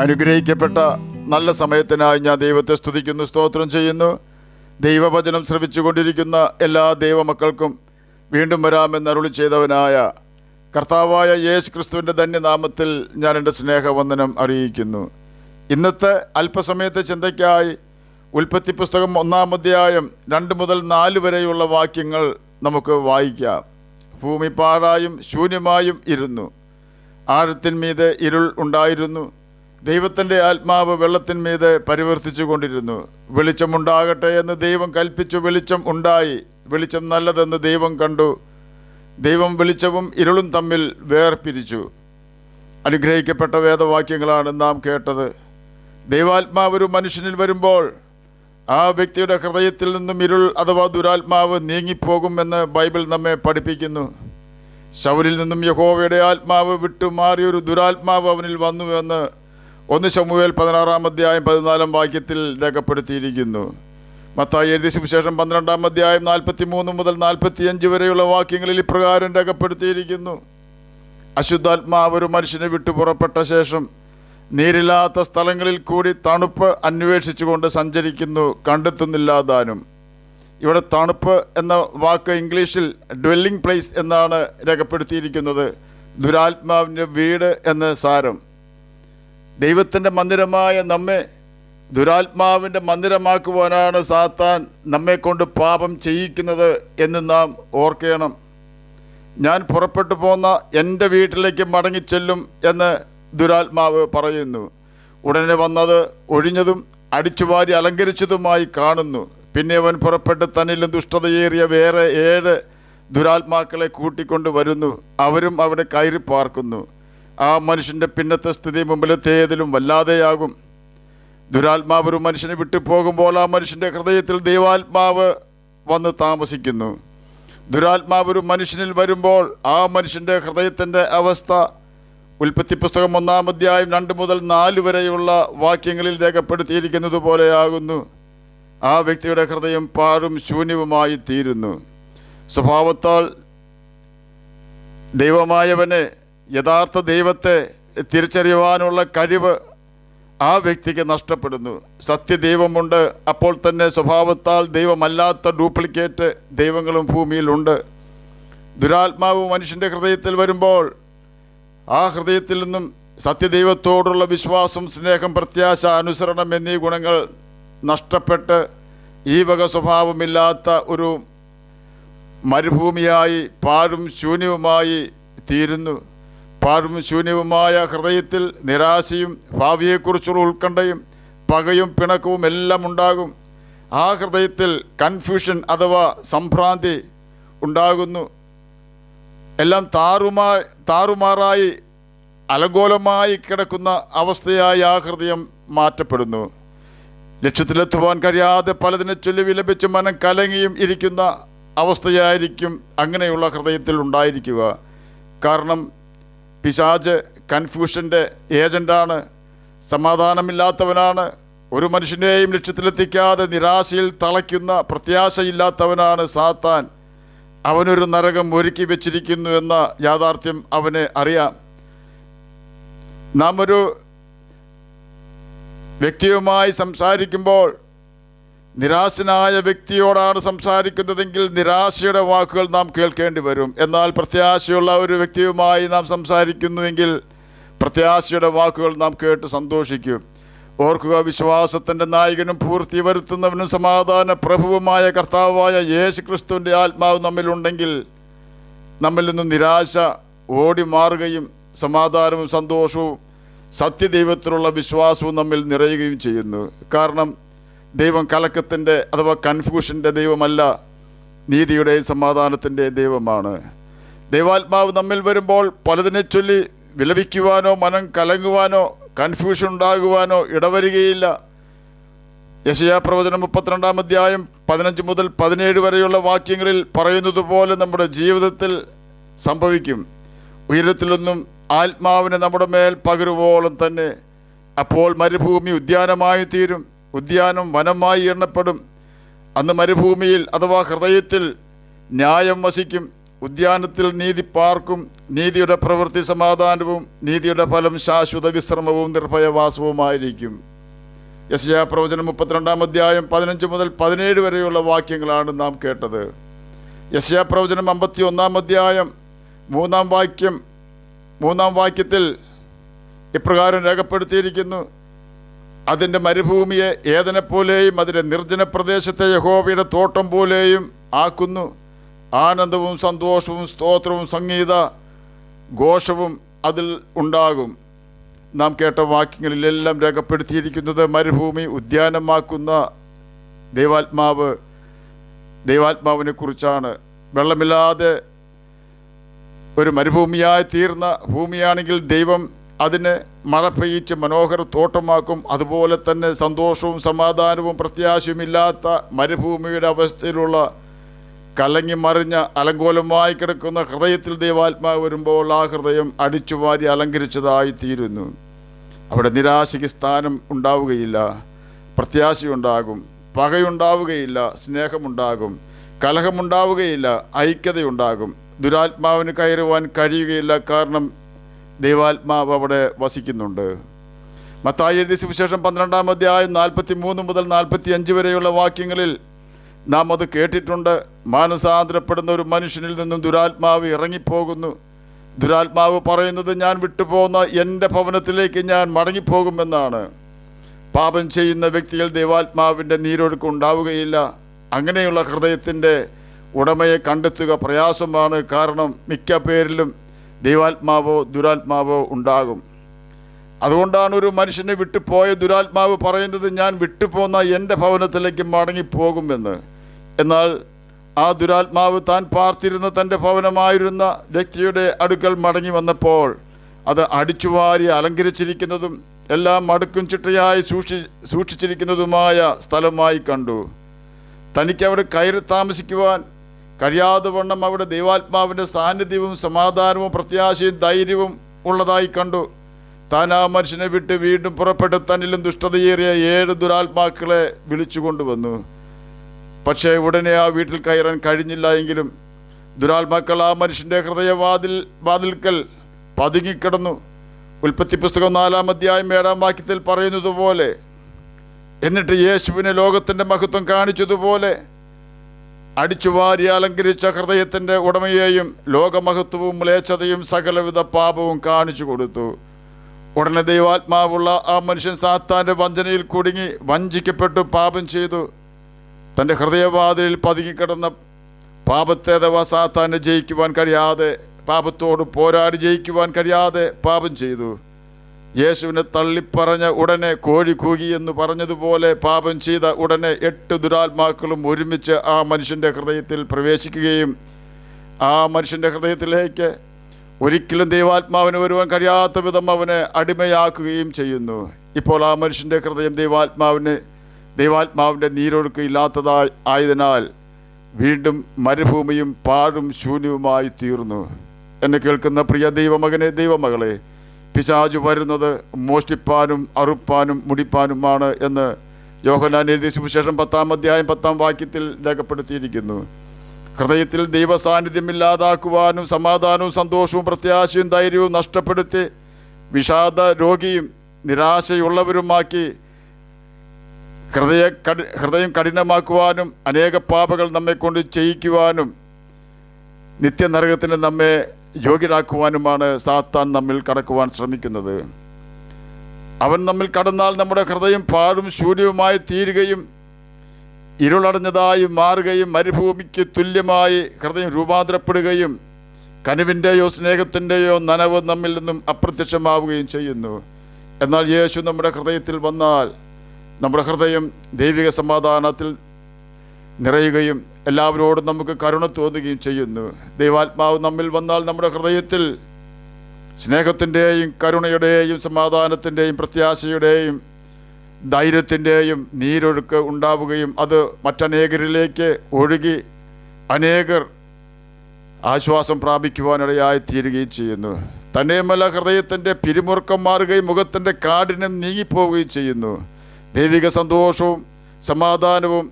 അനുഗ്രഹിക്കപ്പെട്ട നല്ല സമയത്തിനായി ഞാൻ ദൈവത്തെ സ്തുതിക്കുന്നു, സ്തോത്രം ചെയ്യുന്നു. ദൈവവചനം ശ്രവിച്ചുകൊണ്ടിരിക്കുന്ന എല്ലാ ദൈവമക്കൾക്കും വീണ്ടും വരാമെന്ന് അരുളി ചെയ്തവനായ കർത്താവായ യേശു ക്രിസ്തുവിൻ്റെ ധന്യനാമത്തിൽ ഞാൻ എൻ്റെ സ്നേഹവന്ദനം അറിയിക്കുന്നു. ഇന്നത്തെ അല്പസമയത്തെ ചിന്തയ്ക്കായി ഉൽപ്പത്തി പുസ്തകം 1-ാം അധ്യായം 2 മുതൽ 4 വരെയുള്ള വാക്യങ്ങൾ നമുക്ക് വായിക്കാം. ഭൂമി പാഴായും ശൂന്യമായും ഇരുന്നു, ആഴത്തിന്മീതെ ഇരുൾ ഉണ്ടായിരുന്നു. ദൈവത്തിൻ്റെ ആത്മാവ് വെള്ളത്തിന്മീതെ പരിവർത്തിച്ചു കൊണ്ടിരുന്നു. വെളിച്ചമുണ്ടാകട്ടെ എന്ന് ദൈവം കൽപ്പിച്ചു, വെളിച്ചം ഉണ്ടായി. വെളിച്ചം നല്ലതെന്ന് ദൈവം കണ്ടു. ദൈവം വെളിച്ചവും ഇരുളും തമ്മിൽ വേർപിരിച്ചു. അനുഗ്രഹിക്കപ്പെട്ട വേദവാക്യങ്ങളാണ് നാം കേട്ടത്. ദൈവാത്മാവ് ഒരു മനുഷ്യനിൽ വരുമ്പോൾ ആ വ്യക്തിയുടെ ഹൃദയത്തിൽ നിന്നും ഇരുൾ അഥവാ ദുരാത്മാവ് നീങ്ങിപ്പോകുമെന്ന് ബൈബിൾ നമ്മെ പഠിപ്പിക്കുന്നു. ശൗലിൽ നിന്നും യഹോവയുടെ ആത്മാവ് വിട്ടുമാറിയൊരു ദുരാത്മാവ് അവനിൽ വന്നുവെന്ന് 1 ശമൂവേൽ 16-ാം അധ്യായം 14-ാം വാക്യത്തിൽ രേഖപ്പെടുത്തിയിരിക്കുന്നു. മത്തായി എഴുതിയ സുവിശേഷം 12-ാം അധ്യായം 43 മുതൽ 45 വരെയുള്ള വാക്യങ്ങളിൽ ഇപ്രകാരം രേഖപ്പെടുത്തിയിരിക്കുന്നു. അശുദ്ധാത്മാവ് ഒരു മനുഷ്യനെ വിട്ടു പുറപ്പെട്ട ശേഷം നീരില്ലാത്ത സ്ഥലങ്ങളിൽ കൂടി തണുപ്പ് അന്വേഷിച്ചുകൊണ്ട് സഞ്ചരിക്കുന്നു, കണ്ടെത്തുന്നില്ല താനും. ഇവിടെ തണുപ്പ് എന്ന വാക്ക് ഇംഗ്ലീഷിൽ ഡ്വെല്ലിംഗ് പ്ലേസ് എന്നാണ് രേഖപ്പെടുത്തിയിരിക്കുന്നത്. ദുരാത്മാവിൻ്റെ വീട് എന്ന് സാരം. ദൈവത്തിൻ്റെ മന്ദിരമായ നമ്മെ ദുരാത്മാവിൻ്റെ മന്ദിരമാക്കുവാനാണ് സാത്താൻ നമ്മെ കൊണ്ട് പാപം ചെയ്യിക്കുന്നത് എന്ന് നാം ഓർക്കണം. ഞാൻ പുറപ്പെട്ടു പോന്ന എൻ്റെ വീട്ടിലേക്ക് മടങ്ങിച്ചെല്ലും എന്ന് ദുരാത്മാവ് പറയുന്നു. ഉടനെ വന്നത് ഒഴിഞ്ഞതും അടിച്ചുവാരി അലങ്കരിച്ചതുമായി കാണുന്നു. പിന്നെ അവൻ പുറപ്പെട്ട് തന്നിലും ദുഷ്ടതയേറിയ വേറെ 7 ദുരാത്മാക്കളെ കൂട്ടിക്കൊണ്ട് വരുന്നു. അവരും അവിടെ കയറി പാർക്കുന്നു. ആ മനുഷ്യൻ്റെ പിന്നത്തെ സ്ഥിതി മുമ്പിലത്തേതിലും വല്ലാതെയാകും. ദുരാത്മാവ് ഒരു മനുഷ്യനെ വിട്ടു പോകുമ്പോൾ ആ മനുഷ്യൻ്റെ ഹൃദയത്തിൽ ദൈവാത്മാവ് വന്ന് താമസിക്കുന്നു. ദുരാത്മാവ് ഒരു മനുഷ്യനിൽ വരുമ്പോൾ ആ മനുഷ്യൻ്റെ ഹൃദയത്തിൻ്റെ അവസ്ഥ ഉൽപ്പത്തി പുസ്തകം 1-ാം അധ്യായം 2 മുതൽ 4 വരെയുള്ള വാക്യങ്ങളിൽ രേഖപ്പെടുത്തിയിരിക്കുന്നത് പോലെയാകുന്നു. ആ വ്യക്തിയുടെ ഹൃദയം പാഴും ശൂന്യവുമായി തീരുന്നു. സ്വഭാവത്താൽ ദൈവമായവനെ, യഥാർത്ഥ ദൈവത്തെ തിരിച്ചറിയുവാനുള്ള കഴിവ് ആ വ്യക്തിക്ക് നഷ്ടപ്പെടുന്നു. സത്യദൈവമുണ്ട്, അപ്പോൾ തന്നെ സ്വഭാവത്താൽ ദൈവമല്ലാത്ത ഡ്യൂപ്ലിക്കേറ്റ് ദൈവങ്ങളും ഭൂമിയിലുണ്ട്. ദുരാത്മാവ് മനുഷ്യൻ്റെ ഹൃദയത്തിൽ വരുമ്പോൾ ആ ഹൃദയത്തിൽ നിന്നും സത്യദൈവത്തോടുള്ള വിശ്വാസം, സ്നേഹം, പ്രത്യാശ, അനുസരണം എന്നീ ഗുണങ്ങൾ നഷ്ടപ്പെട്ട് ഈ വക സ്വഭാവമില്ലാത്ത ഒരു മരുഭൂമിയായി പാഴും ശൂന്യവുമായി തീരുന്നു. പാഴും ശൂന്യവുമായ ഹൃദയത്തിൽ നിരാശയും ഭാവിയെക്കുറിച്ചുള്ള ഉത്കണ്ഠയും പകയും പിണക്കവും എല്ലാം ഉണ്ടാകും. ആ ഹൃദയത്തിൽ കൺഫ്യൂഷൻ അഥവാ സംഭ്രാന്തി ഉണ്ടാകുന്നു. എല്ലാം താറുമാറായി അലങ്കോലമായി കിടക്കുന്ന അവസ്ഥയായി ആ ഹൃദയം മാറ്റപ്പെടുന്നു. ലക്ഷ്യത്തിലെത്തുവാൻ കഴിയാതെ പലതിനെ ചൊല്ലി വിലപിച്ച് മനം കലങ്ങിയും ഇരിക്കുന്ന അവസ്ഥയായിരിക്കും അങ്ങനെയുള്ള ഹൃദയത്തിൽ ഉണ്ടായിരിക്കുക. കാരണം പിശാച് കൺഫ്യൂഷൻ്റെ ഏജൻ്റാണ്, സമാധാനമില്ലാത്തവനാണ്. ഒരു മനുഷ്യനെയും ലക്ഷ്യത്തിലെത്തിക്കാതെ നിരാശയിൽ തളയ്ക്കുന്ന പ്രത്യാശയില്ലാത്തവനാണ് സാത്താൻ. അവനൊരു നരകം ഒരുക്കി വെച്ചിരിക്കുന്നു എന്ന യാഥാർത്ഥ്യം അവന് അറിയാം. നാം ഒരു വ്യക്തിയുമായി സംസാരിക്കുമ്പോൾ നിരാശനായ വ്യക്തിയോടാണ് സംസാരിക്കുന്നതെങ്കിൽ നിരാശയുടെ വാക്കുകൾ നാം കേൾക്കേണ്ടി വരും. എന്നാൽ പ്രത്യാശയുള്ള ഒരു വ്യക്തിയുമായി നാം സംസാരിക്കുന്നുവെങ്കിൽ പ്രത്യാശയുടെ വാക്കുകൾ നാം കേട്ട് സന്തോഷിക്കും. ഓർക്കുക, വിശ്വാസത്തിൻ്റെ നായകനും പൂർത്തി വരുത്തുന്നവനും സമാധാന പ്രഭുവുമായ കർത്താവായ യേശു ക്രിസ്തുവിൻ്റെ ആത്മാവ് നമ്മിലുണ്ടെങ്കിൽ നമ്മിൽ നിന്നും നിരാശ ഓടി മാറുകയും സമാധാനവും സന്തോഷവും സത്യദൈവത്തിലുള്ള വിശ്വാസവും നമ്മിൽ നിറയുകയും ചെയ്യുന്നു. കാരണം ദൈവം കലക്കത്തിൻ്റെ അഥവാ കൺഫ്യൂഷൻ്റെ ദൈവമല്ല, നീതിയുടെയും സമാധാനത്തിൻ്റെയും ദൈവമാണ്. ദൈവാത്മാവ് നമ്മിൽ വരുമ്പോൾ പലതിനെ ചൊല്ലി വിലപിക്കുവാനോ മനം കലങ്ങുവാനോ കൺഫ്യൂഷൻ ഉണ്ടാകുവാനോ ഇടവരികയില്ല. യെശയ്യാ പ്രവചനം 32-ാം അധ്യായം 15 മുതൽ 17 വരെയുള്ള വാക്യങ്ങളിൽ പറയുന്നത് പോലെ നമ്മുടെ ജീവിതത്തിൽ സംഭവിക്കും. ഉയരത്തിലൊന്നും ആത്മാവിനെ നമ്മുടെ മേൽ പകരുവോളം തന്നെ. അപ്പോൾ മരുഭൂമി ഉദ്യാനമായി തീരും, ഉദ്യാനം വനമായി എണ്ണപ്പെടും. അന്ന് മരുഭൂമിയിൽ അഥവാ ഹൃദയത്തിൽ ന്യായം വസിക്കും, ഉദ്യാനത്തിൽ നീതി പാർക്കും. നീതിയുടെ പ്രവൃത്തി സമാധാനവും നീതിയുടെ ഫലം ശാശ്വത വിശ്രമവും നിർഭയവാസവുമായിരിക്കും. യെശയ്യാ പ്രവചനം 32-ാം അധ്യായം 15 മുതൽ 17 വരെയുള്ള വാക്യങ്ങളാണ് നാം കേട്ടത്. യെശയ്യാ പ്രവചനം 51-ാം അധ്യായം 3-ാം വാക്യത്തിൽ ഇപ്രകാരം രേഖപ്പെടുത്തിയിരിക്കുന്നു: അതിൻ്റെ മരുഭൂമിയെ ഏദനെപ്പോലെയും അതിൻ്റെ നിർജ്ജന പ്രദേശത്തെ യഹോവയുടെ തോട്ടം പോലെയും ആക്കുന്നു. ആനന്ദവും സന്തോഷവും സ്തോത്രവും സംഗീത ഘോഷവും അതിൽ ഉണ്ടാകും. നാം കേട്ട വാക്യങ്ങളിലെല്ലാം രേഖപ്പെടുത്തിയിരിക്കുന്നത് മരുഭൂമി ഉദ്യാനമാക്കുന്ന ദൈവാത്മാവിനെ കുറിച്ചാണ്. വെള്ളമില്ലാതെ ഒരു മരുഭൂമിയായി തീർന്ന ഭൂമിയാണെങ്കിൽ ദൈവം അതിനെ മഴ പെയ്യിച്ച് മനോഹര തോട്ടമാക്കും. അതുപോലെ തന്നെ സന്തോഷവും സമാധാനവും പ്രത്യാശയുമില്ലാത്ത മരുഭൂമിയുടെ അവസ്ഥയിലുള്ള കലങ്ങി മറിഞ്ഞ അലങ്കോലമായി കിടക്കുന്ന ഹൃദയത്തിൽ ദൈവാത്മാവ് വരുമ്പോൾ ആ ഹൃദയം അടിച്ചുവാരി അലങ്കരിച്ചതായി തീരുന്നു. അവിടെ നിരാശയ്ക്ക് സ്ഥാനം ഉണ്ടാവുകയില്ല, പ്രത്യാശയുണ്ടാകും. പകയുണ്ടാവുകയില്ല, സ്നേഹമുണ്ടാകും. കലഹമുണ്ടാവുകയില്ല, ഐക്യതയുണ്ടാകും. ദുരാത്മാവിന് കയറുവാൻ കഴിയുകയില്ല, കാരണം ദൈവാത്മാവ് അവിടെ വസിക്കുന്നുണ്ട്. മത്തായി എഴുതിയ സുവിശേഷം 12-ാം അധ്യായം 43 മുതൽ 45 വരെയുള്ള വാക്യങ്ങളിൽ നാം അത് കേട്ടിട്ടുണ്ട്. മാനസാന്തരപ്പെടുന്ന ഒരു മനുഷ്യനിൽ നിന്നും ദുരാത്മാവ് ഇറങ്ങിപ്പോകുന്നു. ദുരാത്മാവ് പറയുന്നത്, ഞാൻ വിട്ടുപോകുന്ന എൻ്റെ ഭവനത്തിലേക്ക് ഞാൻ മടങ്ങിപ്പോകുമെന്നാണ്. പാപം ചെയ്യുന്ന വ്യക്തികൾ ദൈവാത്മാവിൻ്റെ നീരൊഴുക്ക് ഉണ്ടാവുകയില്ല. അങ്ങനെയുള്ള ഹൃദയത്തിൻ്റെ ഉടമയെ കണ്ടെത്തുക പ്രയാസമാണ്. കാരണം മിക്ക പേരിലും ദൈവാത്മാവോ ദുരാത്മാവോ ഉണ്ടാകും. അതുകൊണ്ടാണ് ഒരു മനുഷ്യനെ വിട്ടുപോയ ദുരാത്മാവ് പറയുന്നത്, ഞാൻ വിട്ടുപോകുന്ന എൻ്റെ ഭവനത്തിലേക്ക് മടങ്ങിപ്പോകുമെന്ന്. എന്നാൽ ആ ദുരാത്മാവ് താൻ പാർത്തിരുന്ന തൻ്റെ ഭവനമായിരുന്ന വ്യക്തിയുടെ അടുക്കൽ മടങ്ങി വന്നപ്പോൾ അത് അടിച്ചുവാരി അലങ്കരിച്ചിരിക്കുന്നതും എല്ലാം അടുക്കും ചിട്ടയായി സൂക്ഷിച്ചിരിക്കുന്നതുമായ സ്ഥലമായി കണ്ടു. തനിക്കവിടെ കയറി താമസിക്കുവാൻ കഴിയാതെ വണ്ണം അവിടെ ദൈവാത്മാവിൻ്റെ സാന്നിധ്യവും സമാധാനവും പ്രത്യാശയും ധൈര്യവും ഉള്ളതായി കണ്ടു. താൻ ആ മനുഷ്യനെ വിട്ട് വീണ്ടും പുറപ്പെട്ട് തന്നിലും ദുഷ്ടതയേറിയ 7 ദുരാത്മാക്കളെ വിളിച്ചു കൊണ്ടുവന്നു. പക്ഷേ ഉടനെ ആ വീട്ടിൽ കയറാൻ കഴിഞ്ഞില്ല. എങ്കിലും ദുരാത്മാക്കൾ ആ മനുഷ്യൻ്റെ വാതിൽക്കൽ പതുങ്ങിക്കിടന്നു. ഉൽപ്പത്തി പുസ്തകം 4-ാം അധ്യായം 7-ാം വാക്യത്തിൽ പറയുന്നത് പോലെ, എന്നിട്ട് യേശുവിനെ ലോകത്തിൻ്റെ മഹത്വം കാണിച്ചതുപോലെ അടിച്ചുവാരി അലങ്കരിച്ച ഹൃദയത്തിൻ്റെ ഉടമയെയും ലോകമഹത്വവും മ്ലേച്ഛതയും സകലവിധ പാപവും കാണിച്ചു കൊടുത്തു. ഉടനെ ദൈവാത്മാവുള്ള ആ മനുഷ്യൻ സാത്താൻ്റെ വഞ്ചനയിൽ കുടുങ്ങി വഞ്ചിക്കപ്പെട്ടു പാപം ചെയ്തു. തൻ്റെ ഹൃദയവാതിലിൽ പതുങ്ങിക്കിടന്ന പാപത്തെ അഥവാ സാത്താനെ ജയിക്കുവാൻ കഴിയാതെ, പാപത്തോട് പോരാടി ജയിക്കുവാൻ കഴിയാതെ പാപം ചെയ്തു. യേശുവിനെ തള്ളിപ്പറഞ്ഞ ഉടനെ കോഴി കൂകി എന്ന് പറഞ്ഞതുപോലെ പാപം ചെയ്ത ഉടനെ 8 ദുരാത്മാക്കളും ഒരുമിച്ച് ആ മനുഷ്യൻ്റെ ഹൃദയത്തിൽ പ്രവേശിക്കുകയും ആ മനുഷ്യൻ്റെ ഹൃദയത്തിലേക്ക് ഒരിക്കലും ദൈവാത്മാവിന് വരുവാൻ കഴിയാത്ത വിധം അവനെ അടിമയാക്കുകയും ചെയ്യുന്നു. ഇപ്പോൾ ആ മനുഷ്യൻ്റെ ഹൃദയം ദൈവാത്മാവിൻ്റെ നീരൊഴുക്ക് ആയതിനാൽ വീണ്ടും മരുഭൂമിയും പാഴും ശൂന്യവുമായി തീർന്നു. എന്നെ കേൾക്കുന്ന പ്രിയ ദൈവമകനെ, ദൈവമകളെ, പിശാചു വരുന്നത് മോഷ്ടിപ്പാനും അറുപ്പാനും മുടിപ്പാനുമാണ് എന്ന് യോഹന്നാൻ എഴുതിയ സുവിശേഷം 10-ാം അധ്യായം 10-ാം വാക്യത്തിൽ രേഖപ്പെടുത്തിയിരിക്കുന്നു. ഹൃദയത്തിൽ ദൈവസാന്നിധ്യമില്ലാതാക്കുവാനും സമാധാനവും സന്തോഷവും പ്രത്യാശയും ധൈര്യവും നഷ്ടപ്പെടുത്തി വിഷാദ രോഗിയും നിരാശയുള്ളവരുമാക്കി ഹൃദയം കഠിനമാക്കുവാനും അനേക പാപങ്ങൾ നമ്മെ കൊണ്ട് ചെയ്യിക്കുവാനും നിത്യനരകത്തിന് നമ്മെ യോഗ്യരാക്കുവാനുമാണ് സാത്താൻ നമ്മിൽ കടക്കുവാൻ ശ്രമിക്കുന്നത്. അവൻ നമ്മിൽ കടന്നാൽ നമ്മുടെ ഹൃദയം പാഴും ശൂന്യവുമായി തീരുകയും ഇരുളടഞ്ഞതായി മാറുകയും മരുഭൂമിക്ക് തുല്യമായി ഹൃദയം രൂപാന്തരപ്പെടുകയും കനിവിൻ്റെയോ സ്നേഹത്തിൻ്റെയോ നനവ് നമ്മിൽ നിന്നും അപ്രത്യക്ഷമാവുകയും ചെയ്യുന്നു. എന്നാൽ യേശു നമ്മുടെ ഹൃദയത്തിൽ വന്നാൽ നമ്മുടെ ഹൃദയം ദൈവിക സമാധാനത്തിൽ നിറയുകയും എല്ലാവരോടും നമുക്ക് കരുണ തോന്നുകയും ചെയ്യുന്നു. ദൈവാത്മാവ് നമ്മിൽ വന്നാൽ നമ്മുടെ ഹൃദയത്തിൽ സ്നേഹത്തിൻ്റെയും കരുണയുടെയും സമാധാനത്തിൻ്റെയും പ്രത്യാശയുടെയും ധൈര്യത്തിൻ്റെയും നീരൊഴുക്ക് ഉണ്ടാവുകയും അത് മറ്റനേകരിലേക്ക് ഒഴുകി അനേകർ ആശ്വാസം പ്രാപിക്കുവാനിടയായി തീരുകയും ചെയ്യുന്നു. തന്നെയുമല്ല, ഹൃദയത്തിൻ്റെ പിരിമുറുക്കം മാറുകയും മുഖത്തിൻ്റെ കാഠിന്യം നീങ്ങിപ്പോവുകയും ചെയ്യുന്നു. ദൈവിക സന്തോഷവും സമാധാനവും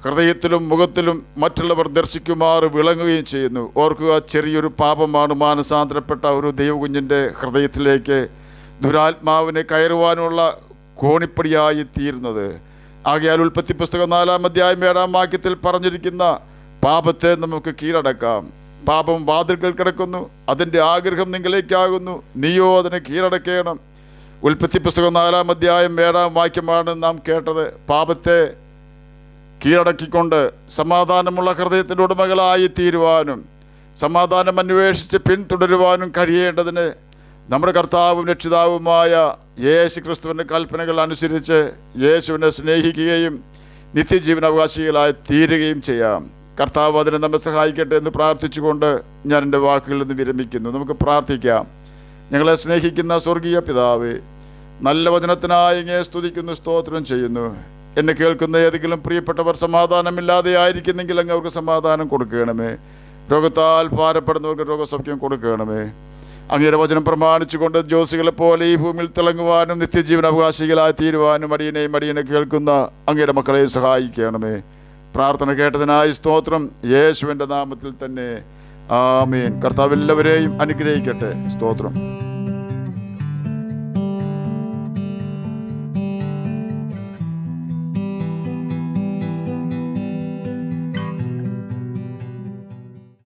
ഹൃദയത്തിലും മുഖത്തിലും മറ്റുള്ളവർ ദർശിക്കുമാറ് വിളങ്ങുകയും ചെയ്യുന്നു. ഓർക്കുക, ചെറിയൊരു പാപമാണ് മാനസാന്തരപ്പെട്ട ഒരു ദൈവകുഞ്ഞിൻ്റെ ഹൃദയത്തിലേക്ക് ദുരാത്മാവിനെ കയറുവാനുള്ള കോണിപ്പടിയായി തീരുന്നത്. ആകയാൽ ഉൽപ്പത്തി പുസ്തകം 4-ാം അധ്യായം 7-ാം വാക്യത്തിൽ പറഞ്ഞിരിക്കുന്ന പാപത്തെ നമുക്ക് കീഴടക്കാം. പാപം വാതിൽക്കൽ കിടക്കുന്നു, അതിൻ്റെ ആഗ്രഹം നിങ്ങളിലേക്കാകുന്നു, നീയോ അതിനെ കീഴടക്കണം. ഉൽപ്പത്തി പുസ്തകം 4-ാം അധ്യായം 7-ാം വാക്യമാണ് നാം കേട്ടത്. പാപത്തെ കീഴടക്കിക്കൊണ്ട് സമാധാനമുള്ള ഹൃദയത്തിൻ്റെ ഉടമകളായി തീരുവാനും സമാധാനം അന്വേഷിച്ച് പിന്തുടരുവാനും കഴിയേണ്ടതിന് നമ്മുടെ കർത്താവും രക്ഷിതാവുമായ യേശു ക്രിസ്തുവിൻ്റെ കൽപ്പനകൾ അനുസരിച്ച് യേശുവിനെ സ്നേഹിക്കുകയും നിത്യജീവനാവകാശികളായി തീരുകയും ചെയ്യാം. കർത്താവ് അതിനെ നമ്മെ സഹായിക്കട്ടെ എന്ന് പ്രാർത്ഥിച്ചുകൊണ്ട് ഞാൻ എൻ്റെ വാക്കുകളിൽ നിന്ന് വിരമിക്കുന്നു. നമുക്ക് പ്രാർത്ഥിക്കാം. ഞങ്ങളെ സ്നേഹിക്കുന്ന സ്വർഗീയ പിതാവേ, നല്ല വചനത്തിനായി അങ്ങയെ സ്തുതിക്കുന്നു, സ്തോത്രം ചെയ്യുന്നു. എന്നെ കേൾക്കുന്ന ഏതെങ്കിലും പ്രിയപ്പെട്ടവർ സമാധാനമില്ലാതെ ആയിരിക്കുന്നെങ്കിൽ അങ്ങ് അവർക്ക് സമാധാനം കൊടുക്കണമേ. രോഗത്താൽ ഭാരപ്പെടുന്നവർക്ക് രോഗസൗഖ്യം കൊടുക്കണമേ. അങ്ങയുടെ വചനം പ്രമാണിച്ചുകൊണ്ട് ജ്യോതിഷികളെ പോലെ ഈ ഭൂമിയിൽ തിളങ്ങുവാനും നിത്യജീവൻ അവകാശികളായി തീരുവാനും അടിയനെ കേൾക്കുന്ന അങ്ങയുടെ മക്കളെയും സഹായിക്കണമേ. പ്രാർത്ഥന കേട്ടതിനായി സ്തോത്രം, യേശുവിൻ്റെ നാമത്തിൽ തന്നെ ആമേൻ. കർത്താവ് എല്ലാവരെയും അനുഗ്രഹിക്കട്ടെ. സ്തോത്രം.